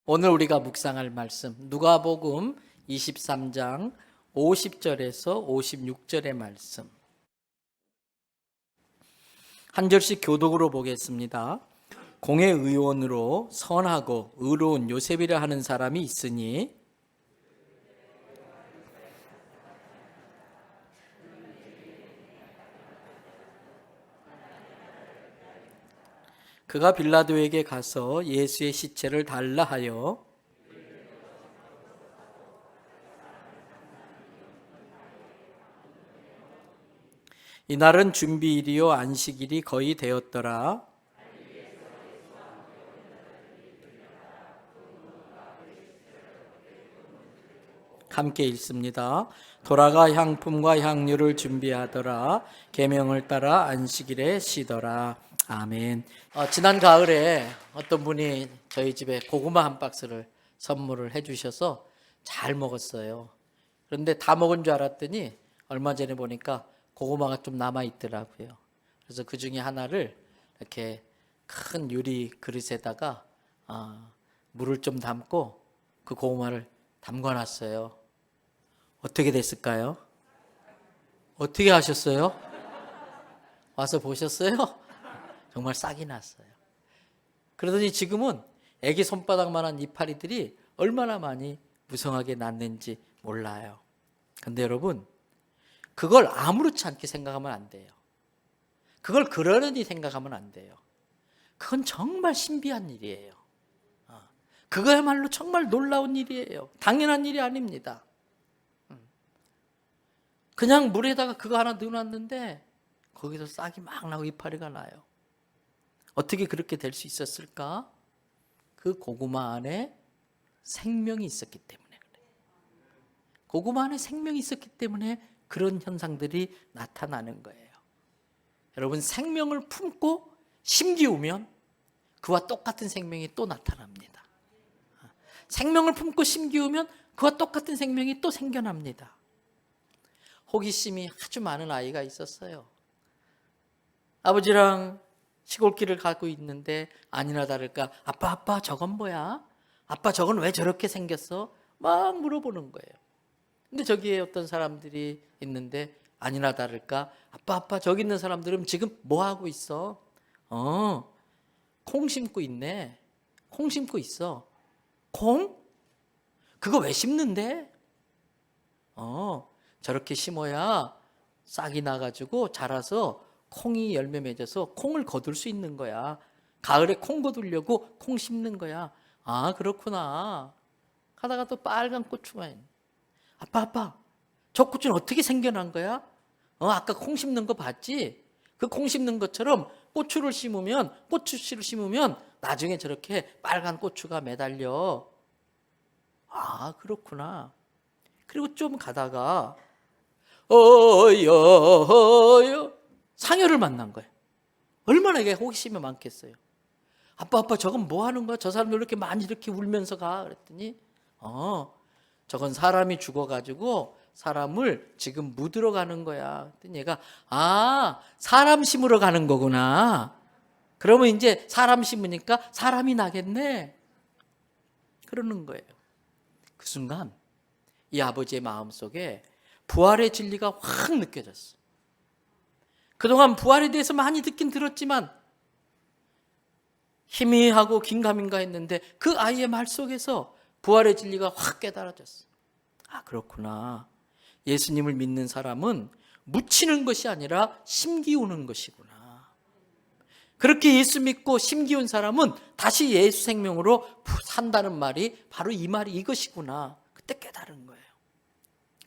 오늘 우리가 묵상할 말씀 누가복음 23장 50절에서 56절의 말씀, 한 절씩 교독으로 보겠습니다. 공회 의원으로 선하고 의로운 요셉이라 하는 사람이 있으니 그가 빌라도에게 가서 예수의 시체를 달라 하여 이날은 준비일이요 안식일이 거의 되었더라. 함께 읽습니다. 돌아가 향품과 향유를 준비하더라. 계명을 따라 안식일에 쉬더라. 아멘. 지난 가을에 어떤 분이 저희 집에 고구마 한 박스를 선물을 해주셔서 잘 먹었어요. 그런데 다 먹은 줄 알았더니 얼마 전에 보니까 고구마가 좀 남아 있더라고요. 그래서 그 중에 하나를 이렇게 큰 유리 그릇에다가 물을 좀 담고 그 고구마를 담궈놨어요. 어떻게 됐을까요? 어떻게 하셨어요? 와서 보셨어요? 정말 싹이 났어요. 그러더니 지금은 애기 손바닥만한 이파리들이 얼마나 많이 무성하게 났는지 몰라요. 근데 여러분, 그걸 아무렇지 않게 생각하면 안 돼요. 그걸 그러려니 생각하면 안 돼요. 그건 정말 신비한 일이에요. 그거야말로 정말 놀라운 일이에요. 당연한 일이 아닙니다. 그냥 물에다가 그거 하나 넣어놨는데 거기서 싹이 막 나고 이파리가 나요. 어떻게 그렇게 될 수 있었을까? 그 고구마 안에 생명이 있었기 때문에 그래요. 고구마 안에 생명이 있었기 때문에 그런 현상들이 나타나는 거예요. 여러분, 생명을 품고 심기우면 그와 똑같은 생명이 또 나타납니다. 생명을 품고 심기우면 그와 똑같은 생명이 또 생겨납니다. 호기심이 아주 많은 아이가 있었어요. 아버지랑 시골길을 가고 있는데 아니나 다를까 아빠 저건 뭐야? 아빠 저건 왜 저렇게 생겼어? 막 물어보는 거예요. 근데 저기에 어떤 사람들이 있는데 아니나 다를까 아빠 저기 있는 사람들은 지금 뭐 하고 있어? 콩 심고 있네. 콩 심고 있어. 콩? 그거 왜 심는데? 저렇게 심어야 싹이 나가지고 자라서 콩이 열매 맺어서 콩을 거둘 수 있는 거야. 가을에 콩 거두려고 콩 심는 거야. 아, 그렇구나. 하다가 또 빨간 고추가 있네. 아빠 저 고추는 어떻게 생겨난 거야? 아까 콩 심는 거 봤지? 그 콩 심는 것처럼 고추씨를 심으면 나중에 저렇게 빨간 고추가 매달려. 아, 그렇구나. 그리고 좀 가다가 상여를 만난 거예요. 얼마나 이게 호기심이 많겠어요. 아빠 저건 뭐 하는 거야? 저 사람들 이렇게 많이 이렇게 울면서 가? 그랬더니 저건 사람이 죽어가지고 사람을 지금 묻으러 가는 거야. 그랬더니 얘가 사람 심으러 가는 거구나. 그러면 이제 사람 심으니까 사람이 나겠네. 그러는 거예요. 그 순간 이 아버지의 마음속에 부활의 진리가 확 느껴졌어. 그동안 부활에 대해서 많이 듣긴 들었지만 희미하고 긴가민가 했는데 그 아이의 말 속에서 부활의 진리가 확 깨달아졌어. 아, 그렇구나. 예수님을 믿는 사람은 묻히는 것이 아니라 심기우는 것이구나. 그렇게 예수 믿고 심기운 사람은 다시 예수 생명으로 산다는 말이 바로 이 말이 이것이구나. 그때 깨달은 거예요.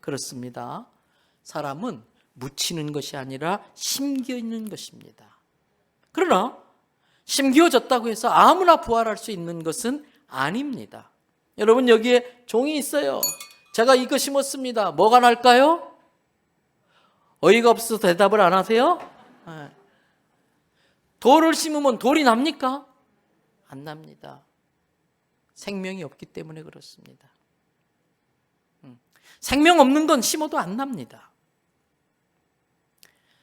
그렇습니다. 사람은 묻히는 것이 아니라 심기는 것입니다. 그러나 심기어졌다고 해서 아무나 부활할 수 있는 것은 아닙니다. 여러분, 여기에 종이 있어요. 제가 이거 심었습니다. 뭐가 날까요? 어이가 없어서 대답을 안 하세요? 돌을 심으면 돌이 납니까? 안 납니다. 생명이 없기 때문에 그렇습니다. 생명 없는 건 심어도 안 납니다.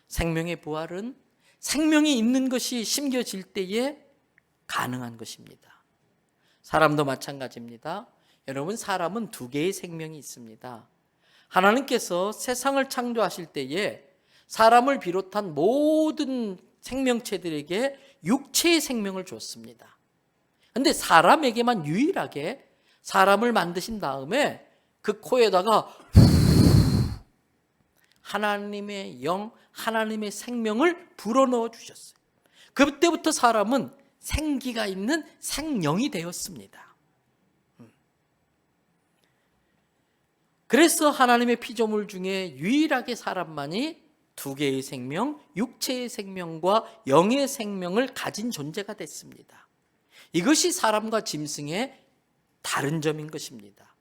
생명의 부활은 생명이 있는 것이 심겨질 때에 가능한 것입니다. 사람도 마찬가지입니다. 여러분, 사람은 두 개의 생명이 있습니다. 하나님께서 세상을 창조하실 때에 사람을 비롯한 모든 생명체들에게 육체의 생명을 줬습니다. 그런데 사람에게만 유일하게 사람을 만드신 다음에 그 코에다가 하나님의 영, 하나님의 생명을 불어넣어 주셨어요. 그때부터 사람은 생기가 있는 생령이 되었습니다. 그래서 하나님의 피조물 중에 유일하게 사람만이 두 개의 생명, 육체의 생명과 영의 생명을 가진 존재가 됐습니다. 이것이 사람과 짐승의 다른 점인 것입니다.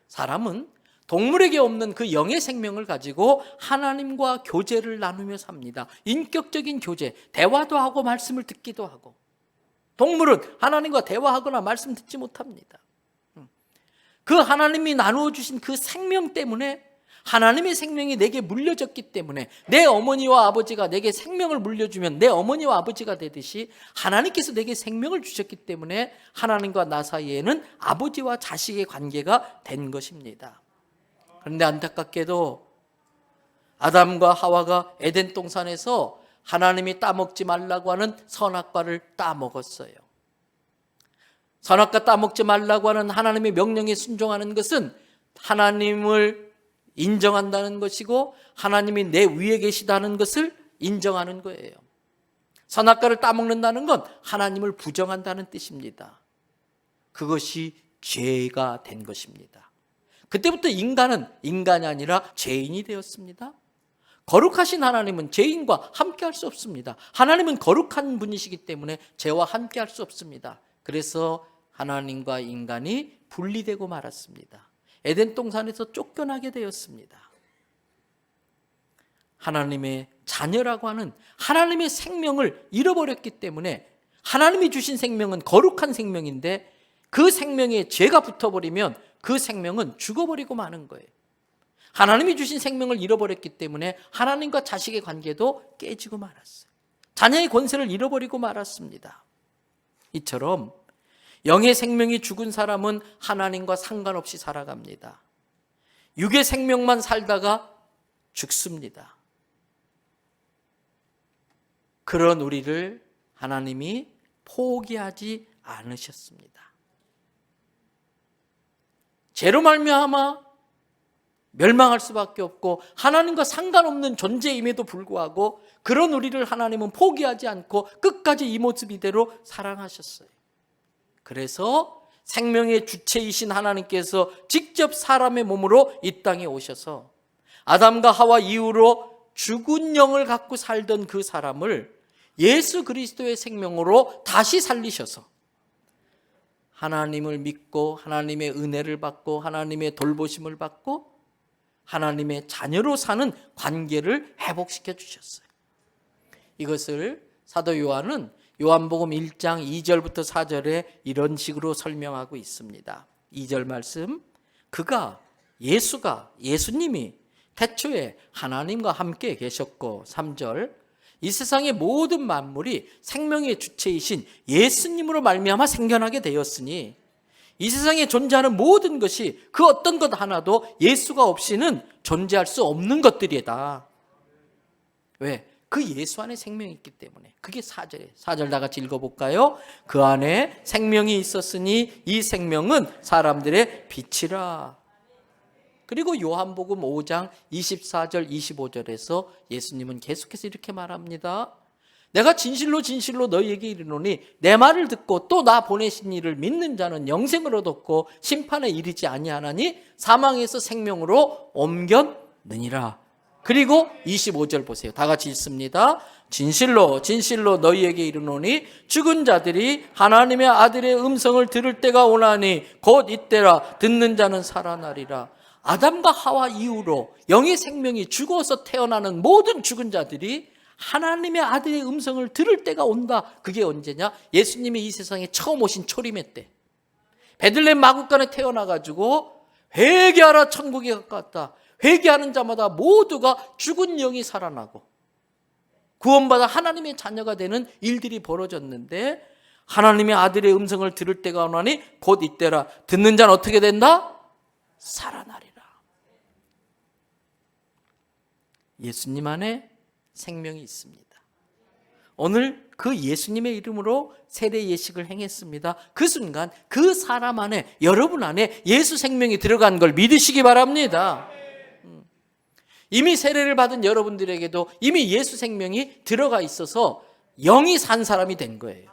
사람은 동물에게 없는 그 영의 생명을 가지고 하나님과 교제를 나누며 삽니다. 인격적인 교제, 대화도 하고 말씀을 듣기도 하고. 동물은 하나님과 대화하거나 말씀 듣지 못합니다. 그 하나님이 나누어 주신 그 생명 때문에, 하나님의 생명이 내게 물려졌기 때문에, 내 어머니와 아버지가 내게 생명을 물려주면 내 어머니와 아버지가 되듯이 하나님께서 내게 생명을 주셨기 때문에 하나님과 나 사이에는 아버지와 자식의 관계가 된 것입니다. 그런데 안타깝게도 아담과 하와가 에덴 동산에서 하나님이 따먹지 말라고 하는 선악과를 따먹었어요. 선악과 따먹지 말라고 하는 하나님의 명령에 순종하는 것은 하나님을 인정한다는 것이고 하나님이 내 위에 계시다는 것을 인정하는 거예요. 선악과를 따먹는다는 건 하나님을 부정한다는 뜻입니다. 그것이 죄가 된 것입니다. 그때부터 인간은 인간이 아니라 죄인이 되었습니다. 거룩하신 하나님은 죄인과 함께할 수 없습니다. 하나님은 거룩한 분이시기 때문에 죄와 함께할 수 없습니다. 그래서 하나님과 인간이 분리되고 말았습니다. 에덴 동산에서 쫓겨나게 되었습니다. 하나님의 자녀라고 하는 하나님의 생명을 잃어버렸기 때문에, 하나님이 주신 생명은 거룩한 생명인데 그 생명에 죄가 붙어버리면 그 생명은 죽어버리고 마는 거예요. 하나님이 주신 생명을 잃어버렸기 때문에 하나님과 자식의 관계도 깨지고 말았어요. 자녀의 권세를 잃어버리고 말았습니다. 이처럼 영의 생명이 죽은 사람은 하나님과 상관없이 살아갑니다. 육의 생명만 살다가 죽습니다. 그런 우리를 하나님이 포기하지 않으셨습니다. 죄로 말미암아 멸망할 수밖에 없고 하나님과 상관없는 존재임에도 불구하고 그런 우리를 하나님은 포기하지 않고 끝까지 이 모습 이대로 사랑하셨어요. 그래서 생명의 주체이신 하나님께서 직접 사람의 몸으로 이 땅에 오셔서 아담과 하와 이후로 죽은 영을 갖고 살던 그 사람을 예수 그리스도의 생명으로 다시 살리셔서 하나님을 믿고 하나님의 은혜를 받고 하나님의 돌보심을 받고 하나님의 자녀로 사는 관계를 회복시켜 주셨어요. 이것을 사도 요한은 요한복음 1장 2절부터 4절에 이런 식으로 설명하고 있습니다. 2절 말씀, 예수님이 태초에 하나님과 함께 계셨고, 3절, 이 세상의 모든 만물이 생명의 주체이신 예수님으로 말미암아 생겨나게 되었으니 이 세상에 존재하는 모든 것이 그 어떤 것 하나도 예수가 없이는 존재할 수 없는 것들이다. 왜? 그 예수 안에 생명이 있기 때문에. 그게 4절이에요. 4절 다 같이 읽어볼까요? 그 안에 생명이 있었으니 이 생명은 사람들의 빛이라. 그리고 요한복음 5장 24절 25절에서 예수님은 계속해서 이렇게 말합니다. 내가 진실로 진실로 너희에게 이르노니 내 말을 듣고 또 나 보내신 이를 믿는 자는 영생을 얻었고 심판에 이르지 아니하나니 사망에서 생명으로 옮겼느니라. 그리고 25절 보세요. 다 같이 읽습니다. 진실로 진실로 너희에게 이르노니 죽은 자들이 하나님의 아들의 음성을 들을 때가 오나니 곧 이때라. 듣는 자는 살아나리라. 아담과 하와 이후로 영의 생명이 죽어서 태어나는 모든 죽은 자들이 하나님의 아들의 음성을 들을 때가 온다. 그게 언제냐? 예수님이 이 세상에 처음 오신 초림의 때, 베들레헴 마구간에 태어나가지고 회개하라 천국에 가까웠다. 회개하는 자마다 모두가 죽은 영이 살아나고 구원받아 하나님의 자녀가 되는 일들이 벌어졌는데, 하나님의 아들의 음성을 들을 때가 오나니 곧 이때라. 듣는 자는 어떻게 된다? 살아나리라. 예수님 안에 생명이 있습니다. 오늘 그 예수님의 이름으로 세례 예식을 행했습니다. 그 순간 그 사람 안에, 여러분 안에 예수 생명이 들어간 걸 믿으시기 바랍니다. 이미 세례를 받은 여러분들에게도 이미 예수 생명이 들어가 있어서 영이 산 사람이 된 거예요.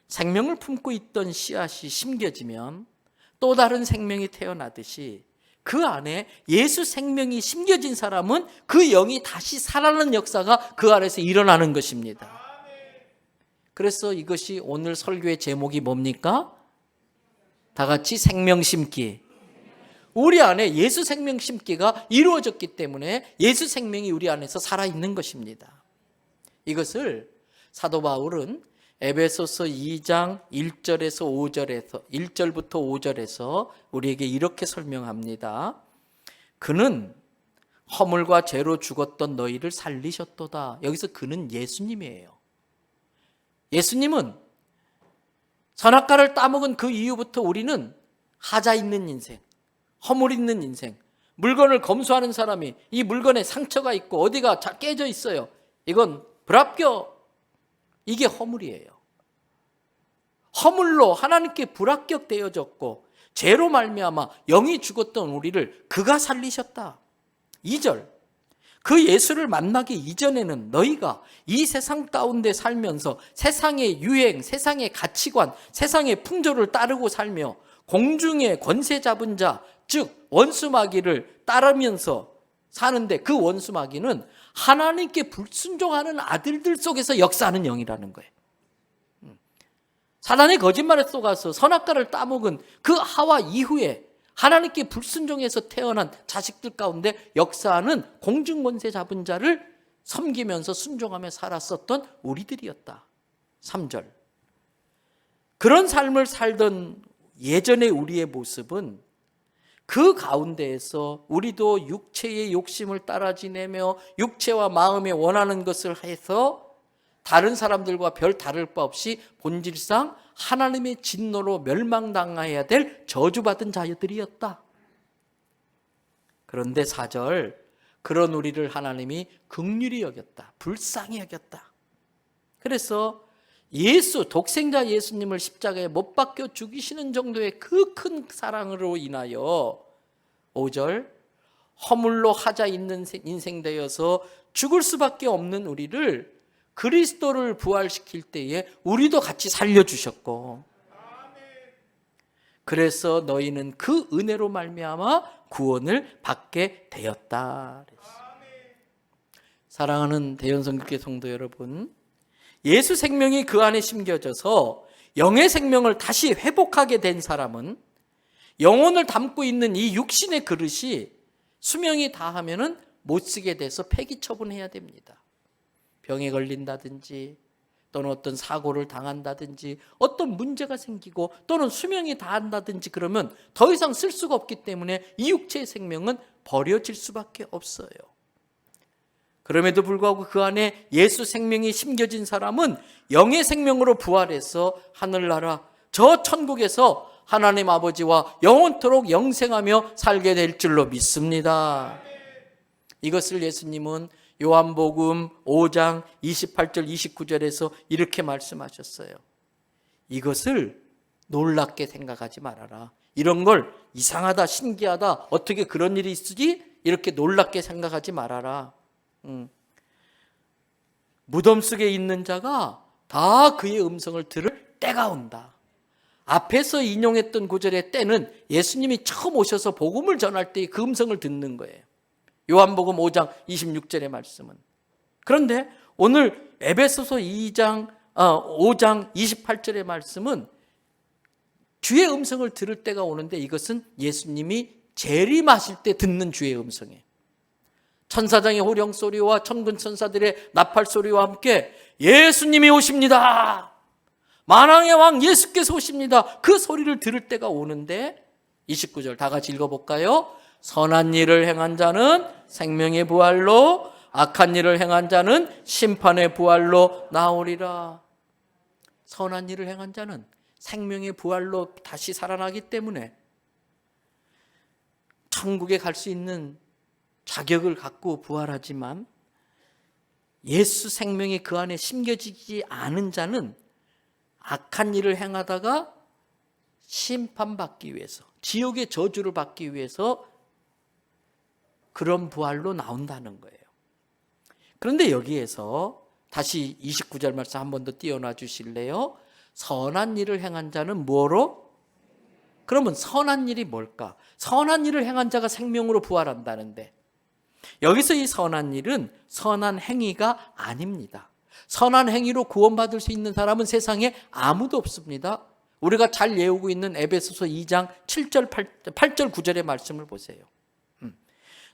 생명을 품고 있던 씨앗이 심겨지면 또 다른 생명이 태어나듯이 그 안에 예수 생명이 심겨진 사람은 그 영이 다시 살아나는 역사가 그 안에서 일어나는 것입니다. 그래서 이것이 오늘 설교의 제목이 뭡니까? 다 같이 생명 심기. 우리 안에 예수 생명 심기가 이루어졌기 때문에 예수 생명이 우리 안에서 살아있는 것입니다. 이것을 사도 바울은 에베소서 2장 1절부터 5절에서 우리에게 이렇게 설명합니다. 그는 허물과 죄로 죽었던 너희를 살리셨도다. 여기서 그는 예수님이에요. 예수님은 선악과를 따먹은 그 이후부터 우리는 하자 있는 인생, 허물 있는 인생, 물건을 검수하는 사람이 이 물건에 상처가 있고 어디가 깨져 있어요. 이건 불합격. 이게 허물이에요. 허물로 하나님께 불합격되어졌고 죄로 말미암아 영이 죽었던 우리를 그가 살리셨다. 2절, 그 예수를 만나기 이전에는 너희가 이 세상 가운데 살면서 세상의 유행, 세상의 가치관, 세상의 풍조를 따르고 살며 공중의 권세 잡은 자, 즉 원수마귀를 따르면서 사는데 그 원수마귀는 하나님께 불순종하는 아들들 속에서 역사하는 영이라는 거예요. 사단의 거짓말에 속아서 선악과를 따먹은 그 하와 이후에 하나님께 불순종해서 태어난 자식들 가운데 역사하는 공중권세 잡은 자를 섬기면서 순종하며 살았었던 우리들이었다. 3절, 그런 삶을 살던 예전의 우리의 모습은 그 가운데에서 우리도 육체의 욕심을 따라 지내며 육체와 마음에 원하는 것을 해서 다른 사람들과 별 다를 바 없이 본질상 하나님의 진노로 멸망당해야 될 저주받은 자들이었다. 그런데 4절, 그런 우리를 하나님이 긍휼히 여겼다. 불쌍히 여겼다. 그래서 예수, 독생자 예수님을 십자가에 못 박혀 죽이시는 정도의 그 큰 사랑으로 인하여 5절, 허물로 하자 있는 인생 되어서 죽을 수밖에 없는 우리를 그리스도를 부활시킬 때에 우리도 같이 살려주셨고, 그래서 너희는 그 은혜로 말미암아 구원을 받게 되었다. 사랑하는 대연성교회 성도 여러분, 예수 생명이 그 안에 심겨져서 영의 생명을 다시 회복하게 된 사람은 영혼을 담고 있는 이 육신의 그릇이 수명이 다하면은 못 쓰게 돼서 폐기 처분해야 됩니다. 병에 걸린다든지 또는 어떤 사고를 당한다든지 어떤 문제가 생기고 또는 수명이 다한다든지 그러면 더 이상 쓸 수가 없기 때문에 이 육체의 생명은 버려질 수밖에 없어요. 그럼에도 불구하고 그 안에 예수 생명이 심겨진 사람은 영의 생명으로 부활해서 하늘나라 저 천국에서 하나님 아버지와 영원토록 영생하며 살게 될 줄로 믿습니다. 이것을 예수님은 요한복음 5장 28절 29절에서 이렇게 말씀하셨어요. 이것을 놀랍게 생각하지 말아라. 이런 걸 이상하다, 신기하다, 어떻게 그런 일이 있으지? 이렇게 놀랍게 생각하지 말아라. 무덤 속에 있는 자가 다 그의 음성을 들을 때가 온다. 앞에서 인용했던 구절의 때는 예수님이 처음 오셔서 복음을 전할 때 그 음성을 듣는 거예요. 요한복음 5장 26절의 말씀은. 그런데 오늘 에베소서 5장 28절의 말씀은 주의 음성을 들을 때가 오는데 이것은 예수님이 재림하실 때 듣는 주의 음성이에요. 천사장의 호령 소리와 천군 천사들의 나팔 소리와 함께 예수님이 오십니다. 만왕의 왕 예수께서 오십니다. 그 소리를 들을 때가 오는데 29절 다 같이 읽어볼까요? 선한 일을 행한 자는 생명의 부활로 악한 일을 행한 자는 심판의 부활로 나오리라. 선한 일을 행한 자는 생명의 부활로 다시 살아나기 때문에 천국에 갈 수 있는 자격을 갖고 부활하지만, 예수 생명이 그 안에 심겨지지 않은 자는 악한 일을 행하다가 심판받기 위해서, 지옥의 저주를 받기 위해서 그런 부활로 나온다는 거예요. 그런데 여기에서 다시 29절 말씀 한 번 더 띄워놔 주실래요? 선한 일을 행한 자는 뭐로? 그러면 선한 일이 뭘까? 선한 일을 행한 자가 생명으로 부활한다는데, 여기서 이 선한 일은 선한 행위가 아닙니다. 선한 행위로 구원받을 수 있는 사람은 세상에 아무도 없습니다. 우리가 잘 외우고 있는 에베소서 2장 7절 8절 9절의 말씀을 보세요.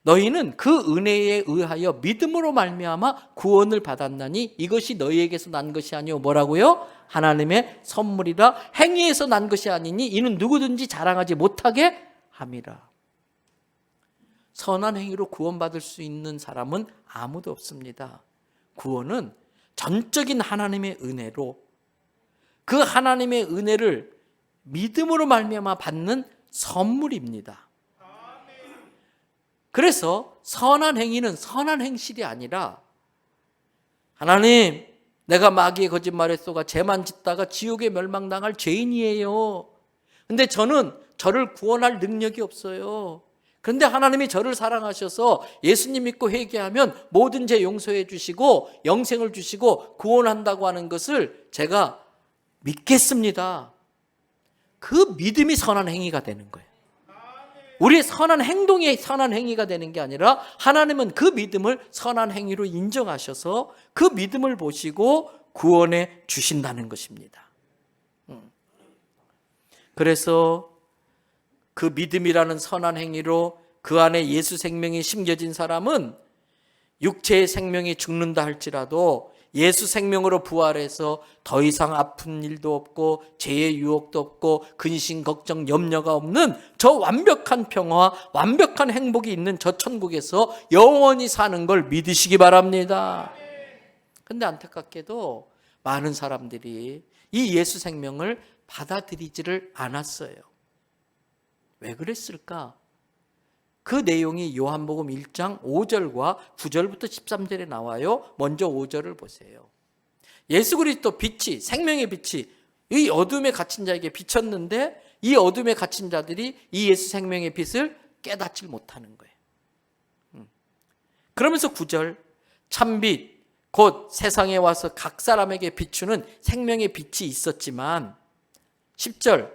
너희는 그 은혜에 의하여 믿음으로 말미암아 구원을 받았나니 이것이 너희에게서 난 것이 아니오. 뭐라고요? 하나님의 선물이라. 행위에서 난 것이 아니니 이는 누구든지 자랑하지 못하게 함이라. 선한 행위로 구원받을 수 있는 사람은 아무도 없습니다. 구원은 전적인 하나님의 은혜로, 그 하나님의 은혜를 믿음으로 말미암아 받는 선물입니다. 그래서 선한 행위는 선한 행실이 아니라, 하나님, 내가 마귀의 거짓말에 속아 죄만 짓다가 지옥에 멸망당할 죄인이에요. 근데 저는 저를 구원할 능력이 없어요. 그런데 하나님이 저를 사랑하셔서 예수님 믿고 회개하면 모든 죄 용서해 주시고 영생을 주시고 구원한다고 하는 것을 제가 믿겠습니다. 그 믿음이 선한 행위가 되는 거예요. 우리의 선한 행동이 선한 행위가 되는 게 아니라, 하나님은 그 믿음을 선한 행위로 인정하셔서 그 믿음을 보시고 구원해 주신다는 것입니다. 그래서 그 믿음이라는 선한 행위로 그 안에 예수 생명이 심겨진 사람은 육체의 생명이 죽는다 할지라도 예수 생명으로 부활해서 더 이상 아픈 일도 없고 죄의 유혹도 없고 근심, 걱정, 염려가 없는 저 완벽한 평화, 완벽한 행복이 있는 저 천국에서 영원히 사는 걸 믿으시기 바랍니다. 그런데 안타깝게도 많은 사람들이 이 예수 생명을 받아들이지를 않았어요. 왜 그랬을까? 그 내용이 요한복음 1장 5절과 9절부터 13절에 나와요. 먼저 5절을 보세요. 예수 그리스도 빛이, 생명의 빛이 이 어둠에 갇힌 자에게 비쳤는데, 이 어둠에 갇힌 자들이 이 예수 생명의 빛을 깨닫지 못하는 거예요. 그러면서 9절, 참빛 곧 세상에 와서 각 사람에게 비추는 생명의 빛이 있었지만, 10절,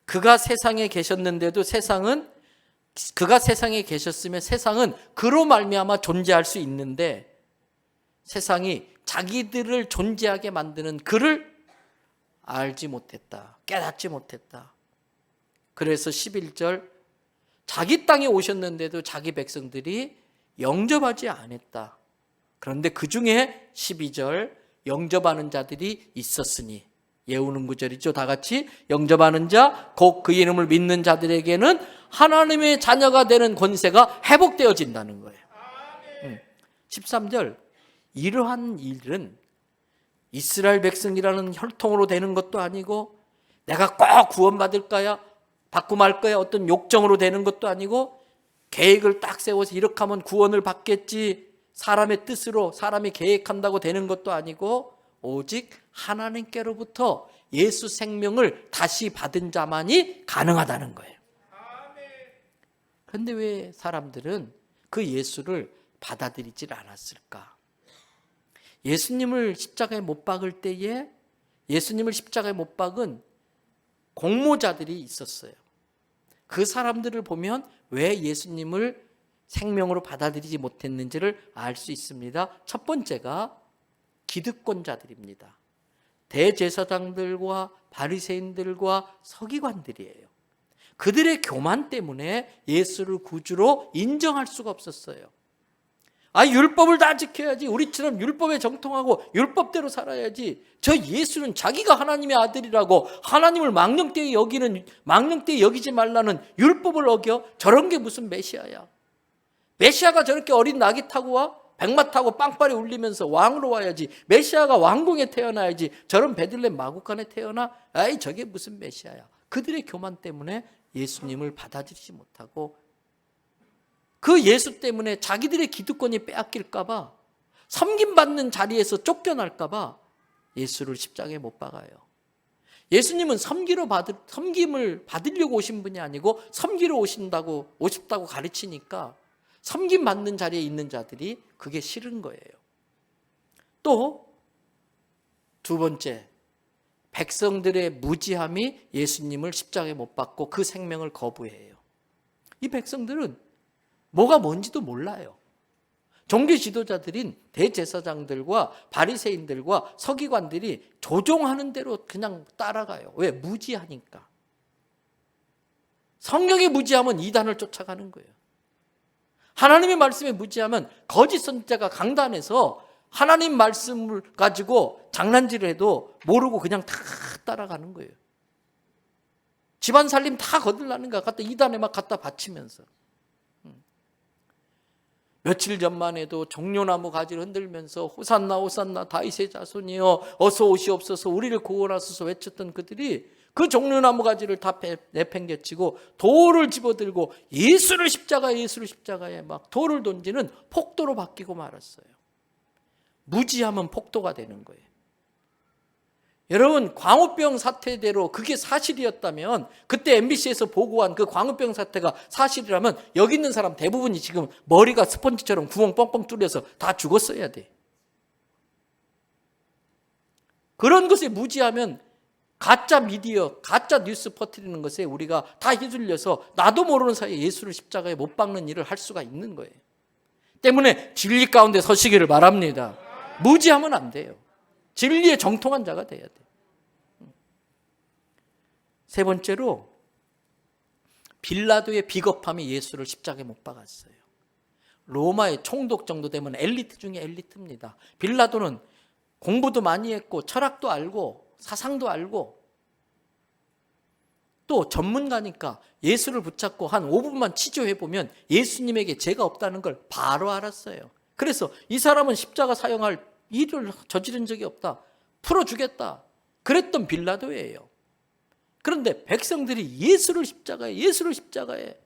그가 세상에 계셨는데도 그가 세상에 계셨으면 세상은 그로 말미암아 존재할 수 있는데, 세상이 자기들을 존재하게 만드는 그를 알지 못했다, 깨닫지 못했다. 그래서 11절, 자기 땅에 오셨는데도 자기 백성들이 영접하지 않았다. 그런데 그 중에 12절, 영접하는 자들이 있었으니, 예우는 구절이죠. 다 같이, 영접하는 자 곧 그 이름을 믿는 자들에게는 하나님의 자녀가 되는 권세가 회복되어진다는 거예요. 13절, 이러한 일은 이스라엘 백성이라는 혈통으로 되는 것도 아니고, 내가 꼭 구원받을 거야, 받고 말 거야, 어떤 욕정으로 되는 것도 아니고, 계획을 딱 세워서 이렇게 하면 구원을 받겠지, 사람의 뜻으로 사람이 계획한다고 되는 것도 아니고, 오직 하나님께로부터 예수 생명을 다시 받은 자만이 가능하다는 거예요. 그런데 왜 사람들은 그 예수를 받아들이질 않았을까? 예수님을 십자가에 못 박을 때에 예수님을 십자가에 못 박은 공모자들이 있었어요. 그 사람들을 보면 왜 예수님을 생명으로 받아들이지 못했는지를 알 수 있습니다. 첫 번째가 기득권자들입니다. 대제사장들과 바리새인들과 서기관들이에요. 그들의 교만 때문에 예수를 구주로 인정할 수가 없었어요. 율법을 다 지켜야지, 우리처럼 율법에 정통하고 율법대로 살아야지, 저 예수는 자기가 하나님의 아들이라고 하나님을 망령되이 여기지 말라는 율법을 어겨, 저런 게 무슨 메시아야. 메시아가 저렇게 어린 낙이 타고 와? 백마 타고 빵빠레 울리면서 왕으로 와야지, 메시아가 왕궁에 태어나야지, 저런 베들레헴 마구간에 태어나? 아이, 저게 무슨 메시아야. 그들의 교만 때문에 예수님을 받아들이지 못하고, 그 예수 때문에 자기들의 기득권이 빼앗길까 봐, 섬김받는 자리에서 쫓겨날까 봐 예수를 십자가에 못 박아요. 예수님은 섬김을 받으려고 오신 분이 아니고 섬기러 오셨다고 가르치니까 섬김 받는 자리에 있는 자들이 그게 싫은 거예요. 또 두 번째, 백성들의 무지함이 예수님을 십자가에 못 박고 그 생명을 거부해요. 이 백성들은 뭐가 뭔지도 몰라요. 종교 지도자들인 대제사장들과 바리새인들과 서기관들이 조종하는 대로 그냥 따라가요. 왜? 무지하니까. 성경의 무지하면 이단을 쫓아가는 거예요. 하나님의 말씀에 무지하면 거짓 선지자가 강단에서 하나님 말씀을 가지고 장난질을 해도 모르고 그냥 다 따라가는 거예요. 집안 살림 다 거들나는 것 같다. 이단에 막 갖다 바치면서. 며칠 전만 해도 종려나무 가지를 흔들면서 호산나 호산나 다윗의 자손이여 어서 오시옵소서 우리를 구원하소서 외쳤던 그들이 그 종려나무 가지를 다 내팽개치고 돌을 집어들고 예수를 십자가에 막 돌을 던지는 폭도로 바뀌고 말았어요. 무지하면 폭도가 되는 거예요. 여러분, 광우병 사태대로 그게 사실이었다면, 그때 MBC에서 보고한 그 광우병 사태가 사실이라면 여기 있는 사람 대부분이 지금 머리가 스펀지처럼 구멍 뻥뻥 뚫려서 다 죽었어야 돼. 그런 것에 무지하면 가짜 미디어, 가짜 뉴스 퍼뜨리는 것에 우리가 다 휘둘려서 나도 모르는 사이에 예수를 십자가에 못 박는 일을 할 수가 있는 거예요. 때문에 진리 가운데 서시기를 바랍니다. 무지하면 안 돼요. 진리에 정통한 자가 돼야 돼요. 세 번째로, 빌라도의 비겁함이 예수를 십자가에 못 박았어요. 로마의 총독 정도 되면 엘리트 중에 엘리트입니다. 빌라도는 공부도 많이 했고 철학도 알고 사상도 알고 또 전문가니까 예수를 붙잡고 한 5분만 치조해보면 예수님에게 죄가 없다는 걸 바로 알았어요. 그래서 이 사람은 십자가 사용할 일을 저지른 적이 없다. 풀어주겠다. 그랬던 빌라도예요. 그런데 백성들이 예수를 십자가에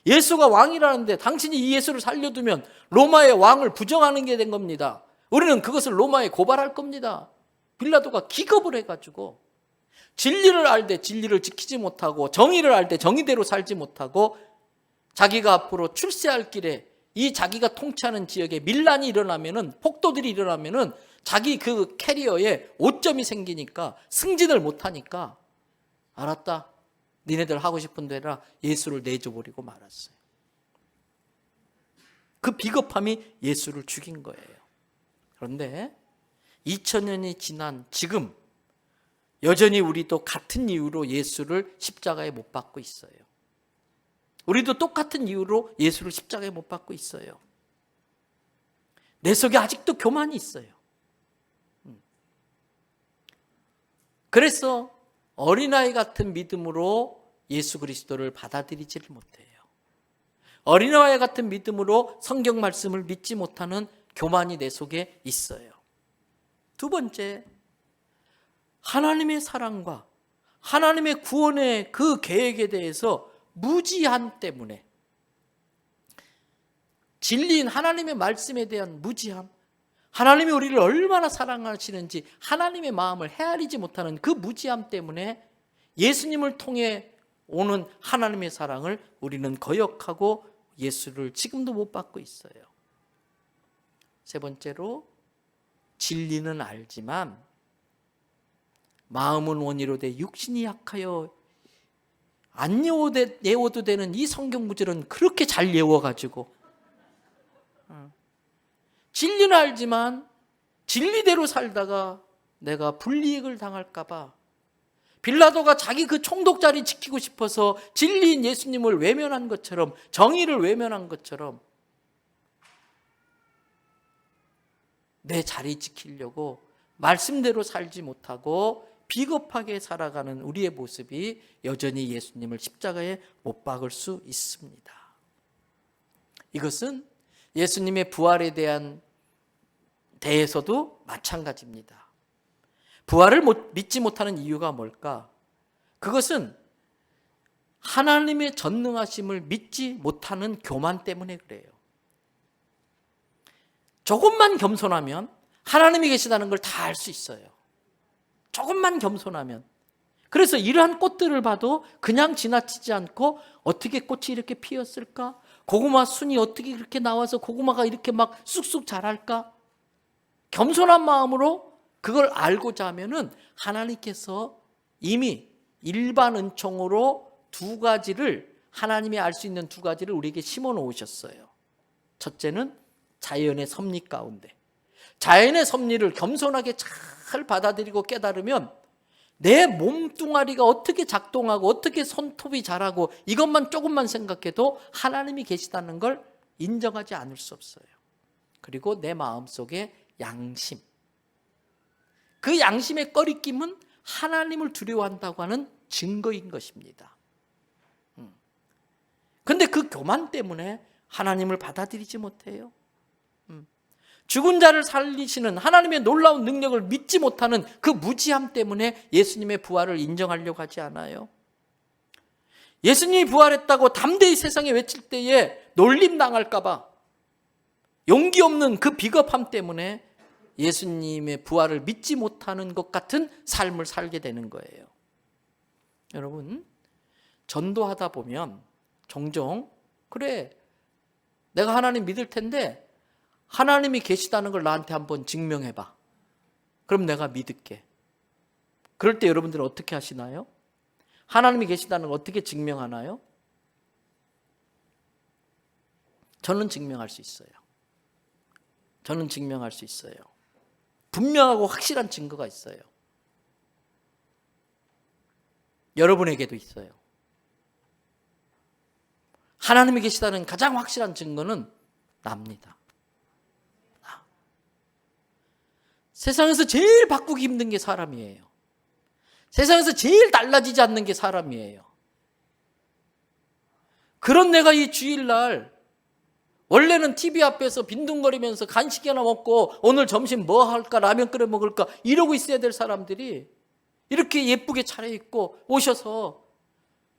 예수가 왕이라는데 당신이 이 예수를 살려두면 로마의 왕을 부정하는 게 된 겁니다. 우리는 그것을 로마에 고발할 겁니다. 빌라도가 기겁을 해가지고 진리를 알되 진리를 지키지 못하고 정의를 알되 정의대로 살지 못하고 자기가 앞으로 출세할 길에 이 자기가 통치하는 지역에 밀란이 일어나면은 폭도들이 일어나면은 자기 그 캐리어에 오점이 생기니까 승진을 못하니까 알았다. 니네들 하고 싶은 대로 해라. 예수를 내줘버리고 말았어요. 그 비겁함이 예수를 죽인 거예요. 그런데 2000년이 지난 지금 여전히 우리도 같은 이유로 예수를 십자가에 못 박고 있어요. 우리도 똑같은 이유로 예수를 십자가에 못 박고 있어요. 내 속에 아직도 교만이 있어요. 그래서 어린아이 같은 믿음으로 예수 그리스도를 받아들이지를 못해요. 어린아이 같은 믿음으로 성경 말씀을 믿지 못하는 교만이 내 속에 있어요. 두 번째, 하나님의 사랑과 하나님의 구원의 그 계획에 대해서 무지함 때문에, 진리인 하나님의 말씀에 대한 무지함, 하나님이 우리를 얼마나 사랑하시는지 하나님의 마음을 헤아리지 못하는 그 무지함 때문에 예수님을 통해 오는 하나님의 사랑을 우리는 거역하고 예수를 지금도 못 받고 있어요. 세 번째로, 진리는 알지만 마음은 원이로되 육신이 약하여 안 예워도 되는 이 성경 구절은 그렇게 잘 예워가지고 진리는 알지만 진리대로 살다가 내가 불이익을 당할까 봐 빌라도가 자기 그 총독 자리 지키고 싶어서 진리인 예수님을 외면한 것처럼, 정의를 외면한 것처럼 내 자리 지키려고 말씀대로 살지 못하고 비겁하게 살아가는 우리의 모습이 여전히 예수님을 십자가에 못 박을 수 있습니다. 이것은 예수님의 부활에 대한 대해서도 마찬가지입니다. 부활을 믿지 못하는 이유가 뭘까? 그것은 하나님의 전능하심을 믿지 못하는 교만 때문에 그래요. 조금만 겸손하면 하나님이 계시다는 걸 다 알 수 있어요. 조금만 겸손하면. 그래서 이러한 꽃들을 봐도 그냥 지나치지 않고 어떻게 꽃이 이렇게 피었을까? 고구마 순이 어떻게 그렇게 나와서 고구마가 이렇게 막 쑥쑥 자랄까? 겸손한 마음으로 그걸 알고자 하면은 하나님께서 이미 일반 은총으로 두 가지를, 하나님이 알 수 있는 두 가지를 우리에게 심어 놓으셨어요. 첫째는 자연의 섭리 가운데, 자연의 섭리를 겸손하게 잘 받아들이고 깨달으면 내 몸뚱아리가 어떻게 작동하고 어떻게 손톱이 자라고 이것만 조금만 생각해도 하나님이 계시다는 걸 인정하지 않을 수 없어요. 그리고 내 마음속에 양심, 그 양심의 꺼리낌은 하나님을 두려워한다고 하는 증거인 것입니다. 그런데 그 교만 때문에 하나님을 받아들이지 못해요. 죽은 자를 살리시는 하나님의 놀라운 능력을 믿지 못하는 그 무지함 때문에 예수님의 부활을 인정하려고 하지 않아요. 예수님이 부활했다고 담대히 세상에 외칠 때에 놀림당할까 봐 용기 없는 그 비겁함 때문에 예수님의 부활을 믿지 못하는 것 같은 삶을 살게 되는 거예요. 여러분, 전도하다 보면 종종 그래, 내가 하나님 믿을 텐데 하나님이 계시다는 걸 나한테 한번 증명해봐. 그럼 내가 믿을게. 그럴 때 여러분들은 어떻게 하시나요? 하나님이 계시다는 걸 어떻게 증명하나요? 저는 증명할 수 있어요. 저는 증명할 수 있어요. 분명하고 확실한 증거가 있어요. 여러분에게도 있어요. 하나님이 계시다는 가장 확실한 증거는 납니다. 세상에서 제일 바꾸기 힘든 게 사람이에요. 세상에서 제일 달라지지 않는 게 사람이에요. 그런 내가 이 주일날 원래는 TV 앞에서 빈둥거리면서 간식 하나 먹고 오늘 점심 뭐 할까, 라면 끓여 먹을까 이러고 있어야 될 사람들이 이렇게 예쁘게 차려입고 오셔서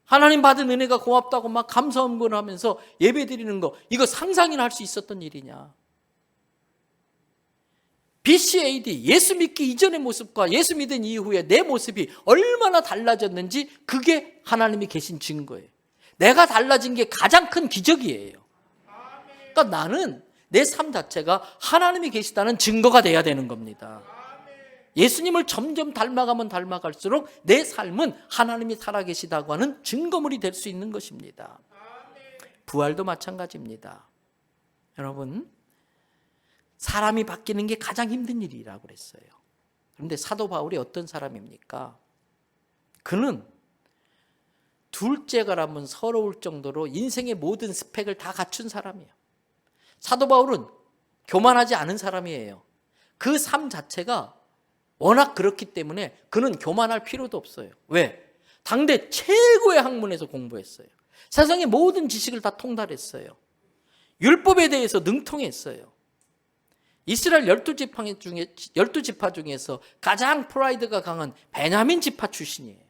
하나님 받은 은혜가 고맙다고 막 감사함을 하면서 예배 드리는 거, 이거 상상이나 할 수 있었던 일이냐? BCAD, 예수 믿기 이전의 모습과 예수 믿은 이후에 내 모습이 얼마나 달라졌는지 그게 하나님이 계신 증거예요. 내가 달라진 게 가장 큰 기적이에요. 그러니까 나는 내 삶 자체가 하나님이 계시다는 증거가 돼야 되는 겁니다. 예수님을 점점 닮아가면 닮아갈수록 내 삶은 하나님이 살아계시다고 하는 증거물이 될 수 있는 것입니다. 부활도 마찬가지입니다. 여러분, 사람이 바뀌는 게 가장 힘든 일이라고 그랬어요. 그런데 사도 바울이 어떤 사람입니까? 그는 둘째가라면 서러울 정도로 인생의 모든 스펙을 다 갖춘 사람이에요. 사도 바울은 교만하지 않은 사람이에요. 그 삶 자체가 워낙 그렇기 때문에 그는 교만할 필요도 없어요. 왜? 당대 최고의 학문에서 공부했어요. 세상의 모든 지식을 다 통달했어요. 율법에 대해서 능통했어요. 이스라엘 12지파 중에서 가장 프라이드가 강한 베냐민 지파 출신이에요.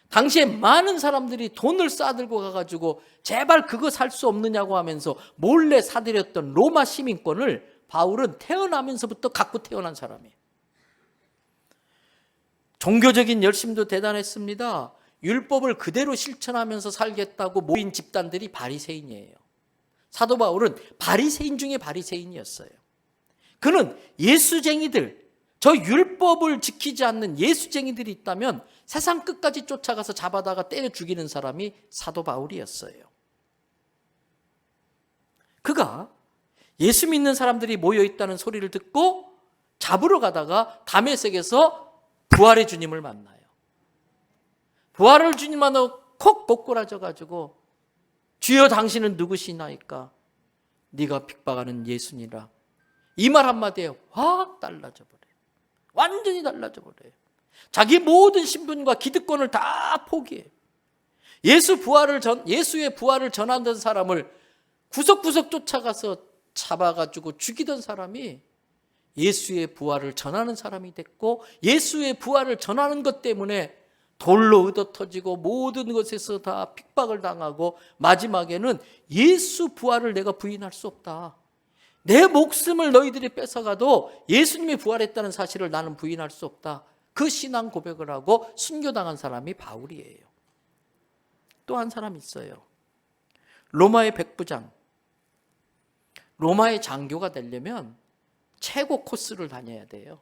당시에 많은 사람들이 돈을 싸들고 가가지고 제발 그거 살 수 없느냐고 하면서 몰래 사들였던 로마 시민권을 바울은 태어나면서부터 갖고 태어난 사람이에요. 종교적인 열심도 대단했습니다. 율법을 그대로 실천하면서 살겠다고 모인 집단들이 바리새인이에요. 사도 바울은 바리새인 중에 바리새인이었어요. 그는 예수쟁이들, 저 율법을 지키지 않는 예수쟁이들이 있다면 세상 끝까지 쫓아가서 잡아다가 때려 죽이는 사람이 사도 바울이었어요. 그가 예수 믿는 사람들이 모여있다는 소리를 듣고 잡으러 가다가 다메섹에서 부활의 주님을 만나요. 부활을 주님 만나고 콕 복골하셔가지고 주여 당신은 누구시나이까? 네가 핍박하는 예수니라. 이 말 한마디에 확 달라져 버려요. 완전히 달라져 버려요. 자기 모든 신분과 기득권을 다 포기해요. 예수의 부활을 전하던 사람을 구석구석 쫓아가서 잡아가지고 죽이던 사람이 예수의 부활을 전하는 사람이 됐고, 예수의 부활을 전하는 것 때문에 돌로 얻어터지고 모든 것에서 다 핍박을 당하고, 마지막에는 예수 부활을 내가 부인할 수 없다. 내 목숨을 너희들이 뺏어가도 예수님이 부활했다는 사실을 나는 부인할 수 없다. 그 신앙 고백을 하고 순교당한 사람이 바울이에요. 또 한 사람 있어요. 로마의 백부장. 로마의 장교가 되려면 최고 코스를 다녀야 돼요.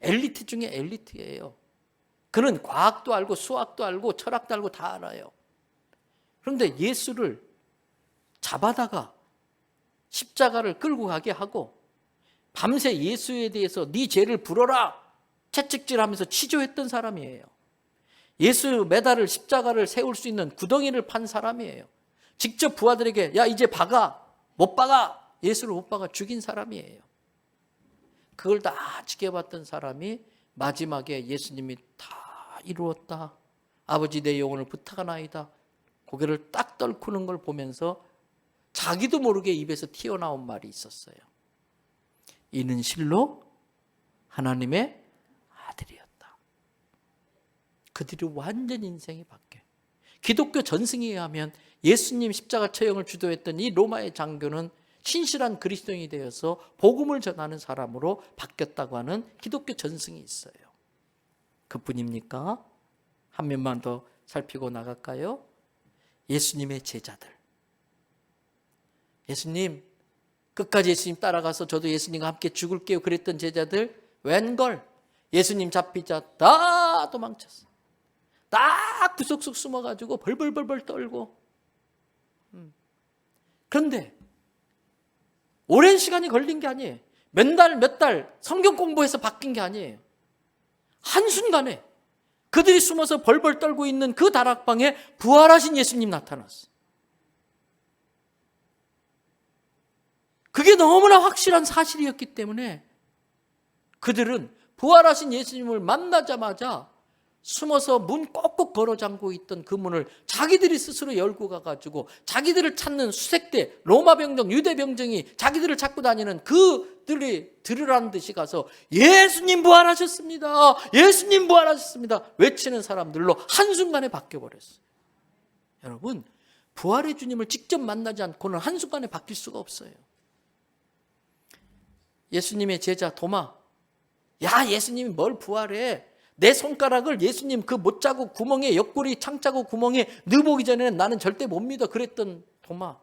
엘리트 중에 엘리트예요. 그는 과학도 알고 수학도 알고 철학도 알고 다 알아요. 그런데 예수를 잡아다가 십자가를 끌고 가게 하고 밤새 예수에 대해서 네 죄를 불어라 채찍질하면서 치조했던 사람이에요. 예수 메달을 십자가를 세울 수 있는 구덩이를 판 사람이에요. 직접 부하들에게 야 이제 박아, 못 박아, 예수를 못 박아 죽인 사람이에요. 그걸 다 지켜봤던 사람이 마지막에 예수님이 다 이루었다, 아버지 내 영혼을 부탁하나이다, 고개를 딱 떨구는 걸 보면서 자기도 모르게 입에서 튀어나온 말이 있었어요. 이는 실로 하나님의 아들이었다. 그들이 완전 인생이 바뀌어요. 기독교 전승에 의하면 예수님 십자가 처형을 주도했던 이 로마의 장교는 신실한 그리스도인이 되어서 복음을 전하는 사람으로 바뀌었다고 하는 기독교 전승이 있어요. 그뿐입니까? 한 면만 더 살피고 나갈까요? 예수님의 제자들. 예수님, 끝까지 예수님 따라가서 저도 예수님과 함께 죽을게요 그랬던 제자들, 웬걸 예수님 잡히자 다 도망쳤어. 다 구석구석 숨어가지고 벌벌벌벌 떨고. 그런데 오랜 시간이 걸린 게 아니에요. 몇 달 성경 공부해서 바뀐 게 아니에요. 한순간에 그들이 숨어서 벌벌 떨고 있는 그 다락방에 부활하신 예수님 나타났어요. 그게 너무나 확실한 사실이었기 때문에 그들은 부활하신 예수님을 만나자마자 숨어서 문 꼭꼭 걸어 잠고 있던 그 문을 자기들이 스스로 열고 가가지고 자기들을 찾는 수색대, 로마 병정, 유대 병정이 자기들을 찾고 다니는 그들이 들으라는 듯이 가서 예수님 부활하셨습니다, 예수님 부활하셨습니다 외치는 사람들로 한순간에 바뀌어버렸어요. 여러분, 부활의 주님을 직접 만나지 않고는 한순간에 바뀔 수가 없어요. 예수님의 제자 도마, 야 예수님이 뭘 부활해, 내 손가락을 예수님 그 못자국 구멍에, 옆구리 창자국 구멍에 넣어보기 전에는 나는 절대 못 믿어 그랬던 도마,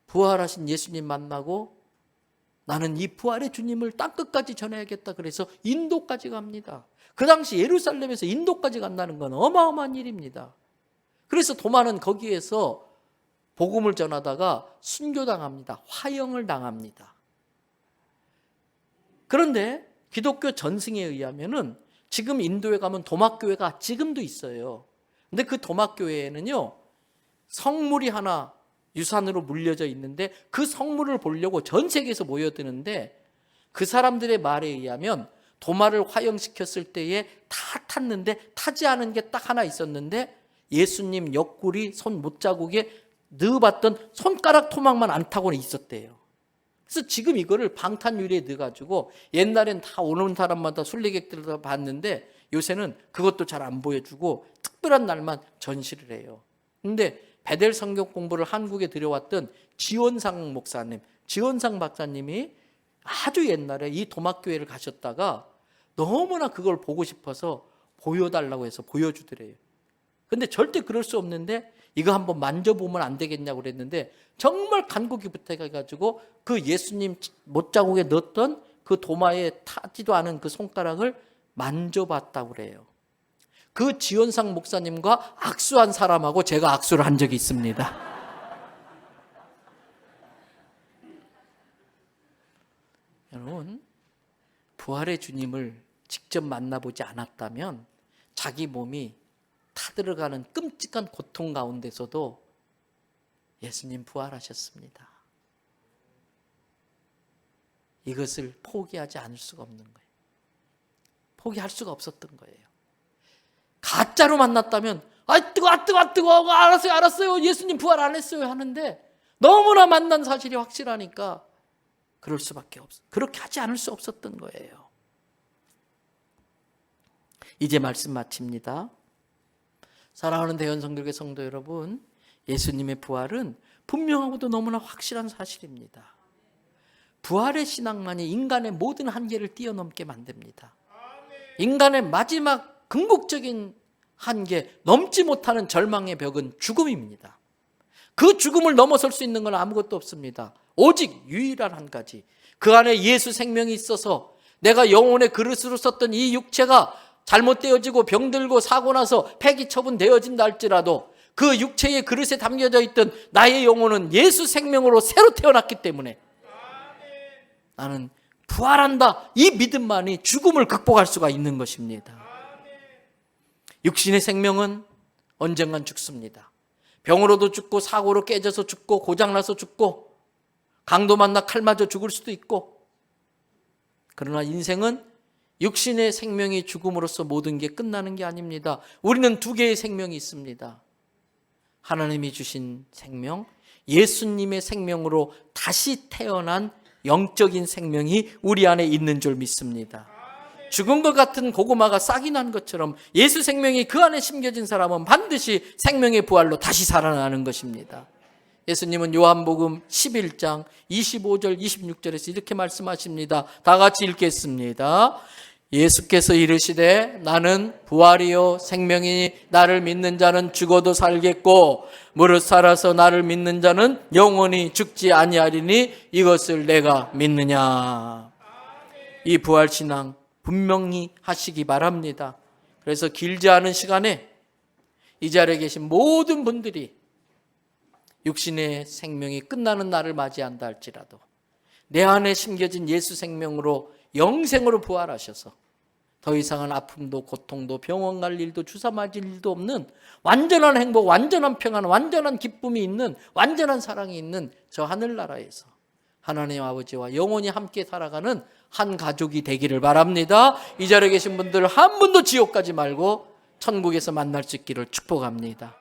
부활하신 예수님 만나고 나는 이 부활의 주님을 땅끝까지 전해야겠다 그래서 인도까지 갑니다. 그 당시 예루살렘에서 인도까지 간다는 건 어마어마한 일입니다. 그래서 도마는 거기에서 복음을 전하다가 순교당합니다. 화형을 당합니다. 그런데 기독교 전승에 의하면은 지금 인도에 가면 도마교회가 지금도 있어요. 근데 그 도마교회에는요, 성물이 하나 유산으로 물려져 있는데 그 성물을 보려고 전 세계에서 모여드는데 그 사람들의 말에 의하면 도마를 화형시켰을 때에 다 탔는데 타지 않은 게 딱 하나 있었는데 예수님 옆구리 손 못자국에 넣어봤던 손가락 토막만 안 타고는 있었대요. 그래서 지금 이거를 방탄유리에 넣어가지고 옛날엔 다 오는 사람마다 순례객들을 봤는데 요새는 그것도 잘 안 보여주고 특별한 날만 전시를 해요. 근데 베델 성경 공부를 한국에 들여왔던 지원상 목사님, 지원상 박사님이 아주 옛날에 이 도마교회를 가셨다가 너무나 그걸 보고 싶어서 보여달라고 해서 보여주더래요. 근데 절대 그럴 수 없는데 이거 한번 만져보면 안 되겠냐고 그랬는데 정말 간곡히 부탁해가지고 그 예수님 못자국에 넣었던 그 도마에 타지도 않은 그 손가락을 만져봤다고 그래요. 그 지원상 목사님과 악수한 사람하고 제가 악수를 한 적이 있습니다. 여러분, 부활의 주님을 직접 만나보지 않았다면 자기 몸이 타들어가는 끔찍한 고통 가운데서도 예수님 부활하셨습니다, 이것을 포기하지 않을 수가 없는 거예요. 포기할 수가 없었던 거예요. 가짜로 만났다면 뜨거워 알았어요 예수님 부활 안 했어요 하는데 너무나 만난 사실이 확실하니까 그럴 수밖에 그렇게 하지 않을 수 없었던 거예요. 이제 말씀 마칩니다. 사랑하는 대연성교회 성도 여러분, 예수님의 부활은 분명하고도 너무나 확실한 사실입니다. 부활의 신앙만이 인간의 모든 한계를 뛰어넘게 만듭니다. 인간의 마지막 궁극적인 한계, 넘지 못하는 절망의 벽은 죽음입니다. 그 죽음을 넘어설 수 있는 건 아무것도 없습니다. 오직 유일한 한 가지, 그 안에 예수 생명이 있어서 내가 영혼의 그릇으로 썼던 이 육체가 잘못되어지고 병들고 사고 나서 폐기 처분되어진다 할지라도 그 육체의 그릇에 담겨져 있던 나의 영혼은 예수 생명으로 새로 태어났기 때문에 나는 부활한다, 이 믿음만이 죽음을 극복할 수가 있는 것입니다. 육신의 생명은 언젠간 죽습니다. 병으로도 죽고 사고로 깨져서 죽고 고장나서 죽고 강도 만나 칼 맞아 죽을 수도 있고, 그러나 인생은 육신의 생명이 죽음으로써 모든 게 끝나는 게 아닙니다. 우리는 두 개의 생명이 있습니다. 하나님이 주신 생명, 예수님의 생명으로 다시 태어난 영적인 생명이 우리 안에 있는 줄 믿습니다. 죽은 것 같은 고구마가 싹이 난 것처럼 예수 생명이 그 안에 심겨진 사람은 반드시 생명의 부활로 다시 살아나는 것입니다. 예수님은 요한복음 11장 25절 26절에서 이렇게 말씀하십니다. 다 같이 읽겠습니다. 예수께서 이르시되 나는 부활이요 생명이니 나를 믿는 자는 죽어도 살겠고 무릇 살아서 나를 믿는 자는 영원히 죽지 아니하리니 이것을 내가 믿느냐. 이 부활신앙 분명히 하시기 바랍니다. 그래서 길지 않은 시간에 이 자리에 계신 모든 분들이 육신의 생명이 끝나는 날을 맞이한다 할지라도 내 안에 심겨진 예수 생명으로 영생으로 부활하셔서 더 이상은 아픔도 고통도 병원 갈 일도 주사 맞을 일도 없는 완전한 행복, 완전한 평안, 완전한 기쁨이 있는, 완전한 사랑이 있는 저 하늘나라에서 하나님 아버지와 영원히 함께 살아가는 한 가족이 되기를 바랍니다. 이 자리에 계신 분들 한 분도 지옥 가지 말고 천국에서 만날 수 있기를 축복합니다.